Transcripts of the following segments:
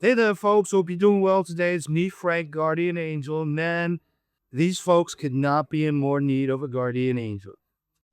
Hey there, folks. Hope you're doing well today. It's me, Frank, Guardian Angel. Man, these folks could not be in more need of a guardian angel.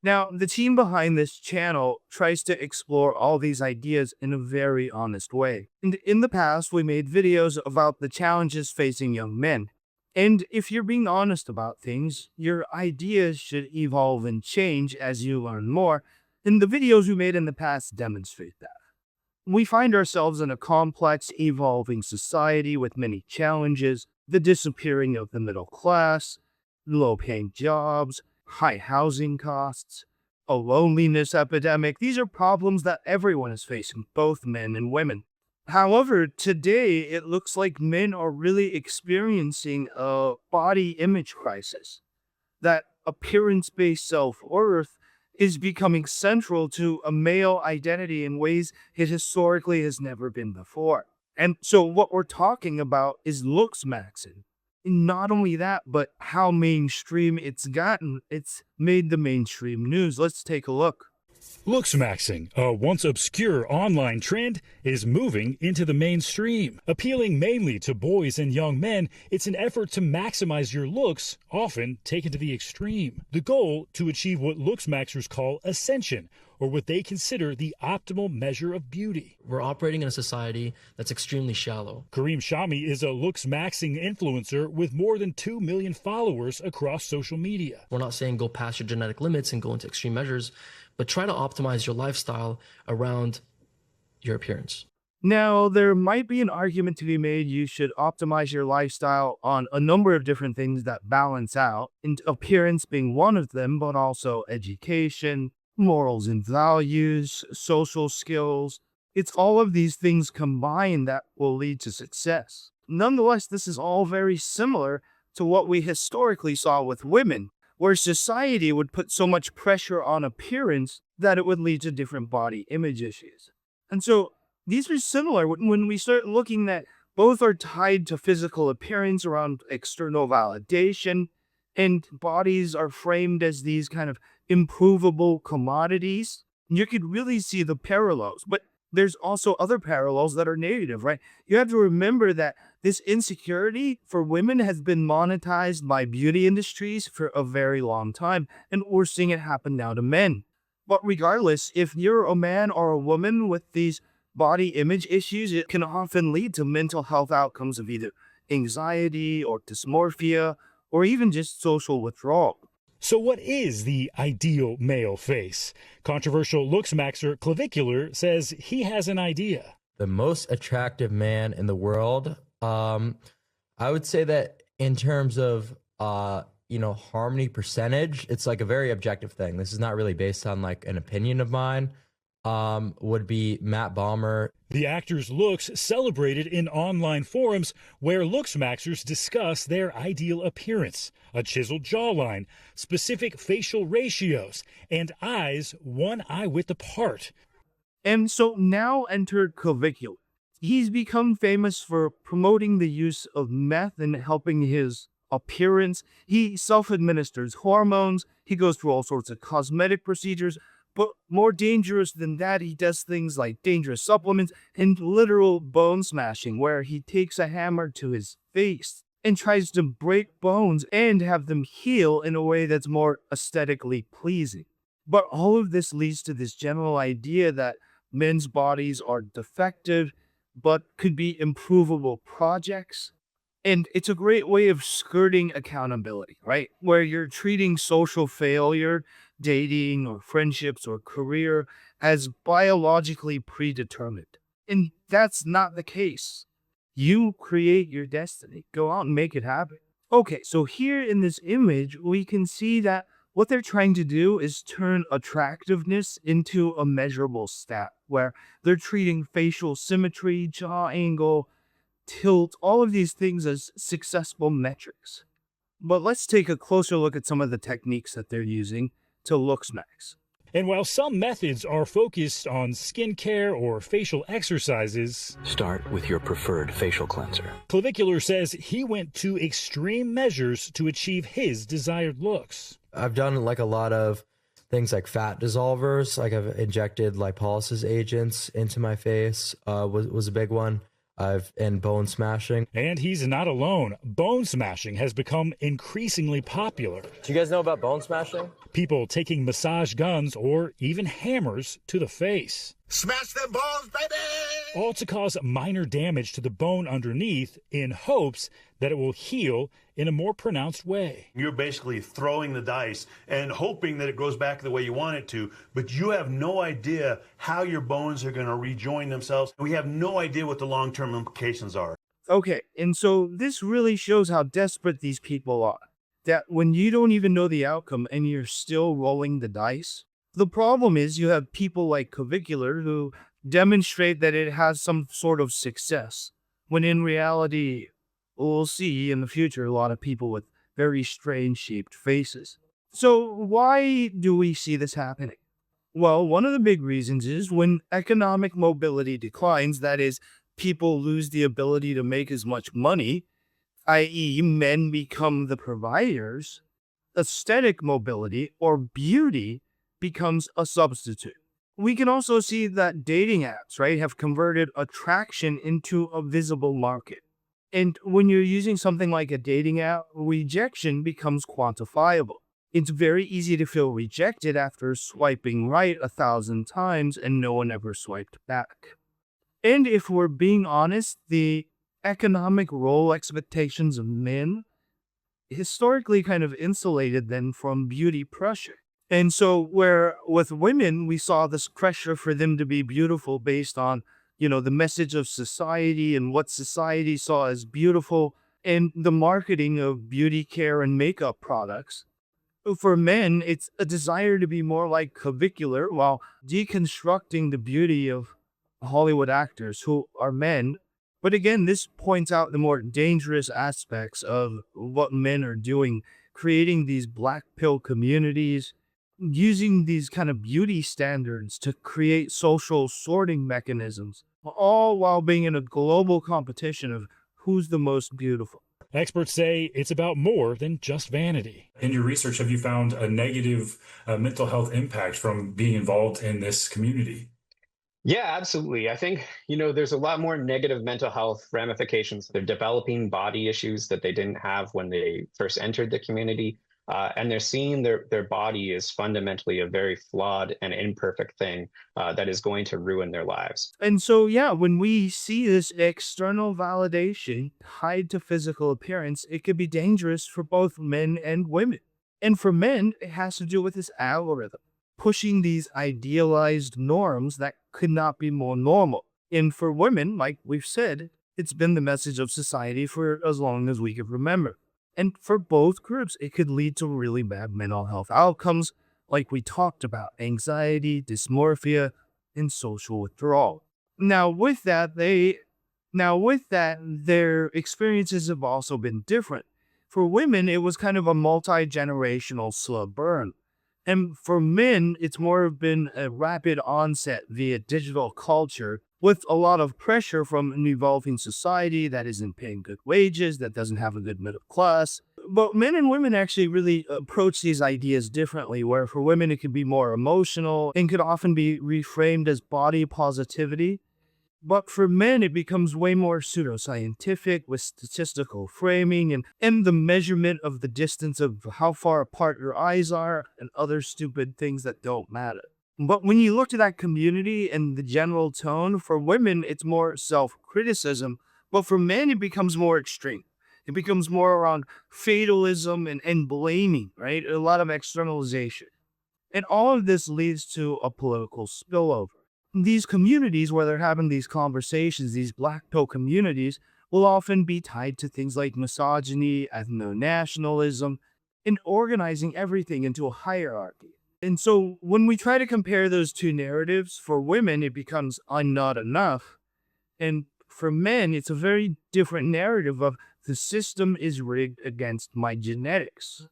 Now, the team behind this channel tries to explore all these ideas in a very honest way. And in the past, we made videos about the challenges facing young men. And if you're being honest about things, your ideas should evolve and change as you learn more. And the videos we made in the past demonstrate that. We find ourselves in a complex, evolving society with many challenges: the disappearing of the middle class, low paying jobs, high housing costs, a loneliness epidemic. These are problems that everyone is facing, both men and women. However, today it looks like men are really experiencing a body image crisis. That appearance based self worth is becoming central to a male identity in ways it historically has never been before. And so, what we're talking about is looks maxing. Not only that, but how mainstream it's gotten. It's made the mainstream news. Let's take a look. LOOKSMAXXING, a once obscure online trend, is moving into the mainstream. Appealing mainly to boys and young men, it's an effort to maximize your looks, often taken to the extreme. The goal, to achieve what LOOKSMAXxers call ascension, or what they consider the optimal measure of beauty. We're operating in a society that's extremely shallow. Kareem Shami is a LOOKSMAXXING influencer with more than 2 million followers across social media. We're not saying go past your genetic limits and go into extreme measures, but try to optimize your lifestyle around your appearance. Now, there might be an argument to be made you should optimize your lifestyle on a number of different things that balance out, and appearance being one of them, but also education, morals and values, social skills. It's all of these things combined that will lead to success. Nonetheless, this is all very similar to what we historically saw with women, where society would put so much pressure on appearance that it would lead to different body image issues. And so these are similar when we start looking at both are tied to physical appearance around external validation, and bodies are framed as these kind of improvable commodities. You could really see the parallels, but there's also other parallels that are negative, right? You have to remember that this insecurity for women has been monetized by beauty industries for a very long time, and we're seeing it happen now to men. But regardless, if you're a man or a woman with these body image issues, it can often lead to mental health outcomes of either anxiety or dysmorphia, or even just social withdrawal. So what is the ideal male face? Controversial LOOKSMAXXer Clavicular says he has an idea. The most attractive man in the world, I would say that in terms of, harmony percentage, it's like a very objective thing. This is not really based on like an opinion of mine. Would be Matt Bomer. The actor's looks celebrated in online forums where LOOKSMAXXers discuss their ideal appearance: a chiseled jawline, specific facial ratios, and eyes 1 eye width apart. And so now enter Clavicular. He's become famous for promoting the use of meth and helping his appearance. He self-administers hormones. He goes through all sorts of cosmetic procedures. But more dangerous than that, he does things like dangerous supplements and literal bone smashing, where he takes a hammer to his face and tries to break bones and have them heal in a way that's more aesthetically pleasing. But all of this leads to this general idea that men's bodies are defective, but could be improvable projects. And it's a great way of skirting accountability, right? Where you're treating social failure, dating or friendships or career, as biologically predetermined. And that's not the case. You create your destiny. Go out and make it happen. Okay, so here in this image, we can see that what they're trying to do is turn attractiveness into a measurable stat, where they're treating facial symmetry, jaw angle, tilt, all of these things as successful metrics. But let's take a closer look at some of the techniques that they're using to LOOKSMAXX. And while some methods are focused on skincare or facial exercises, start with your preferred facial cleanser. Clavicular says he went to extreme measures to achieve his desired looks. I've done like a lot of things like fat dissolvers, like I've injected lipolysis agents into my face, was a big one. and bone smashing. And he's not alone. Bone smashing has become increasingly popular. Do you guys know about bone smashing? People taking massage guns or even hammers to the face. Smash them balls, baby! All to cause minor damage to the bone underneath in hopes that it will heal in a more pronounced way. You're basically throwing the dice and hoping that it goes back the way you want it to, but you have no idea how your bones are going to rejoin themselves. We have no idea what the long-term implications are. Okay, and so this really shows how desperate these people are. That when you don't even know the outcome and you're still rolling the dice. The problem is you have people like Clavicular who demonstrate that it has some sort of success, when in reality, we'll see in the future a lot of people with very strange shaped faces. So why do we see this happening? Well, one of the big reasons is when economic mobility declines, that is, people lose the ability to make as much money, i.e., men become the providers, aesthetic mobility or beauty becomes a substitute. We can also see that dating apps, right, have converted attraction into a visible market. And when you're using something like a dating app, rejection becomes quantifiable. It's very easy to feel rejected after swiping right 1,000 times and no one ever swiped back. And if we're being honest, the economic role expectations of men historically kind of insulated them from beauty pressure. And so where with women, we saw this pressure for them to be beautiful based on, the message of society and what society saw as beautiful and the marketing of beauty care and makeup products. For men, it's a desire to be more like Clavicular while deconstructing the beauty of Hollywood actors who are men. But again, this points out the more dangerous aspects of what men are doing, creating these black pill communities, using these kind of beauty standards to create social sorting mechanisms, all while being in a global competition of who's the most beautiful. Experts say it's about more than just vanity. In your research, have you found a negative mental health impact from being involved in this community? Yeah, absolutely. I think, there's a lot more negative mental health ramifications. They're developing body issues that they didn't have when they first entered the community. And they're seeing their body is fundamentally a very flawed and imperfect thing that is going to ruin their lives. And so, when we see this external validation tied to physical appearance, it could be dangerous for both men and women. And for men, it has to do with this algorithm, pushing these idealized norms that could not be more normal. And for women, like we've said, it's been the message of society for as long as we can remember. And for both groups, it could lead to really bad mental health outcomes, like we talked about, anxiety, dysmorphia, and social withdrawal. Now with that, their experiences have also been different. For women, it was kind of a multi-generational slow burn. And for men, it's more been a rapid onset via digital culture with a lot of pressure from an evolving society that isn't paying good wages, that doesn't have a good middle class. But men and women actually really approach these ideas differently, where for women it could be more emotional and could often be reframed as body positivity. But for men, it becomes way more pseudoscientific with statistical framing and the measurement of the distance of how far apart your eyes are and other stupid things that don't matter. But when you look to that community and the general tone, for women, it's more self-criticism. But for men, it becomes more extreme. It becomes more around fatalism and blaming, right? A lot of externalization. And all of this leads to a political spillover. These communities where they're having these conversations, these black pill communities, will often be tied to things like misogyny, ethno-nationalism, and organizing everything into a hierarchy. And so when we try to compare those two narratives, for women, it becomes I'm not enough. And for men, it's a very different narrative of the system is rigged against my genetics.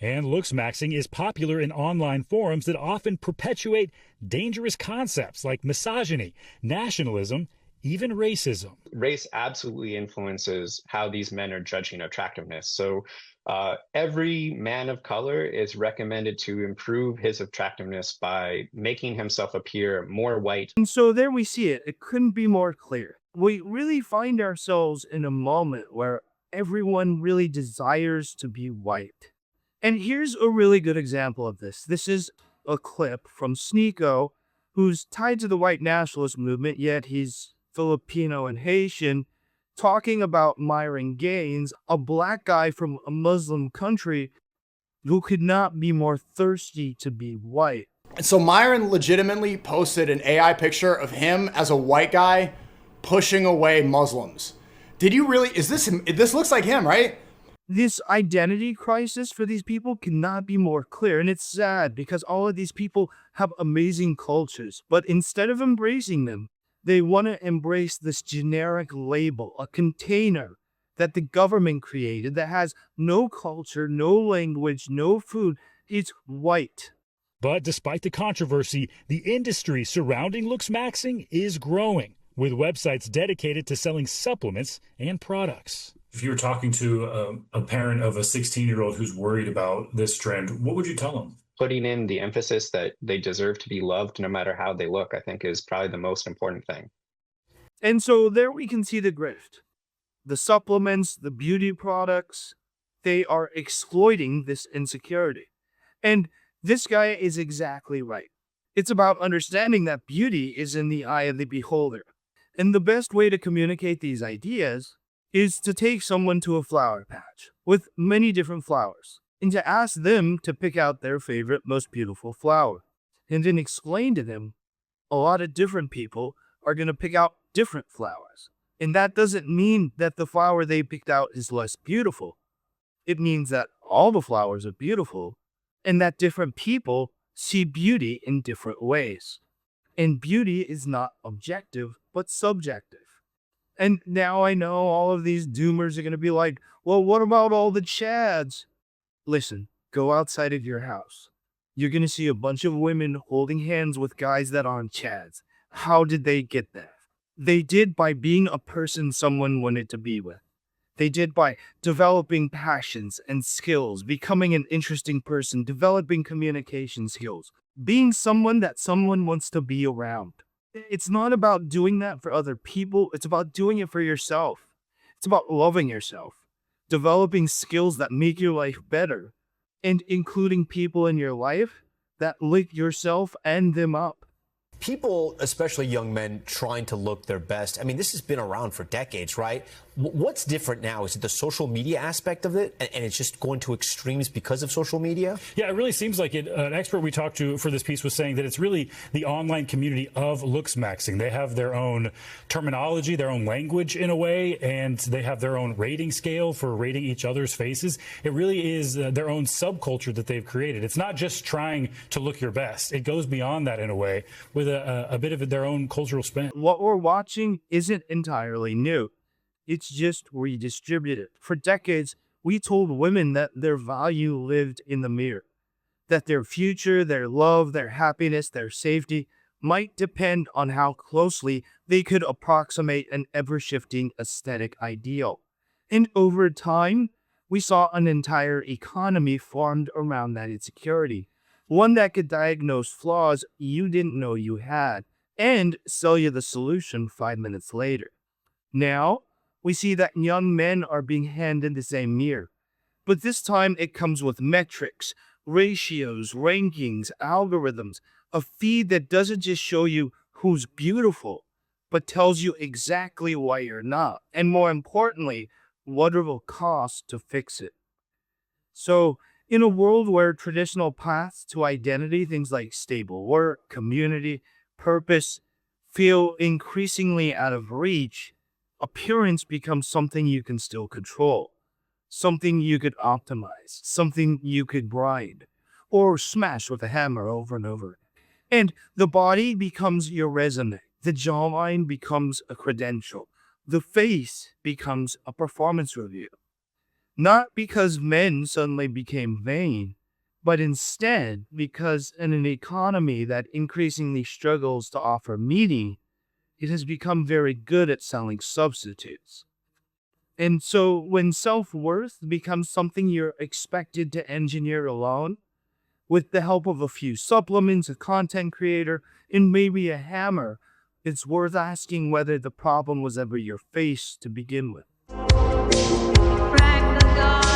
And looksmaxing is popular in online forums that often perpetuate dangerous concepts like misogyny, nationalism, even racism. Race absolutely influences how these men are judging attractiveness. So every man of color is recommended to improve his attractiveness by making himself appear more white. And so there we see it. It couldn't be more clear. We really find ourselves in a moment where everyone really desires to be white. And here's a really good example of this. This is a clip from Sneeko, who's tied to the white nationalist movement, yet he's Filipino and Haitian, talking about Myron Gaines, a black guy from a Muslim country who could not be more thirsty to be white. So Myron legitimately posted an AI picture of him as a white guy pushing away Muslims. Did you really, is this him? This looks like him, right? This identity crisis for these people cannot be more clear. And it's sad because all of these people have amazing cultures, but instead of embracing them, they want to embrace this generic label, a container that the government created that has no culture, no language, no food. It's white. But despite the controversy, the industry surrounding LOOKSMAXXING is growing, with websites dedicated to selling supplements and products. If you were talking to a parent of a 16-year-old who's worried about this trend, what would you tell them? Putting in the emphasis that they deserve to be loved no matter how they look, I think, is probably the most important thing. And so there we can see the grift. The supplements, the beauty products, they are exploiting this insecurity. And this guy is exactly right. It's about understanding that beauty is in the eye of the beholder. And the best way to communicate these ideas is to take someone to a flower patch with many different flowers and to ask them to pick out their favorite, most beautiful flower. And then explain to them a lot of different people are going to pick out different flowers. And that doesn't mean that the flower they picked out is less beautiful. It means that all the flowers are beautiful and that different people see beauty in different ways. And beauty is not objective, but subjective. And now I know all of these doomers are going to be like, well, what about all the Chads? Listen, go outside of your house. You're going to see a bunch of women holding hands with guys that aren't Chads. How did they get there? They did by being a person someone wanted to be with. They did by developing passions and skills, becoming an interesting person, developing communication skills, being someone that someone wants to be around. It's not about doing that for other people. It's about doing it for yourself. It's about loving yourself, developing skills that make your life better, and including people in your life that lift yourself and them up. People, especially young men, trying to look their best. I mean, this has been around for decades, right? What's different now? Is it the social media aspect of it, and it's just going to extremes because of social media? Yeah, it really seems like it. An expert we talked to for this piece was saying that it's really the online community of LOOKSMAXXING. They have their own terminology, their own language in a way, and they have their own rating scale for rating each other's faces. It really is their own subculture that they've created. It's not just trying to look your best. It goes beyond that in a way with a bit of their own cultural spin. What we're watching isn't entirely new. It's just redistributed. For decades, we told women that their value lived in the mirror, that their future, their love, their happiness, their safety might depend on how closely they could approximate an ever-shifting aesthetic ideal. And over time, we saw an entire economy formed around that insecurity, one that could diagnose flaws you didn't know you had and sell you the solution 5 minutes later. Now, we see that young men are being handed the same mirror, but this time it comes with metrics, ratios, rankings, algorithms, a feed that doesn't just show you who's beautiful, but tells you exactly why you're not, and more importantly, what it will cost to fix it. So, in a world where traditional paths to identity, things like stable work, community, purpose, feel increasingly out of reach, appearance becomes something you can still control, something you could optimize, something you could grind, or smash with a hammer over and over. And the body becomes your resume, the jawline becomes a credential, the face becomes a performance review. Not because men suddenly became vain, but instead because in an economy that increasingly struggles to offer meaning, it has become very good at selling substitutes. And so when self-worth becomes something you're expected to engineer alone, with the help of a few supplements, a content creator, and maybe a hammer, it's worth asking whether the problem was ever your face to begin with. Crack the dawn.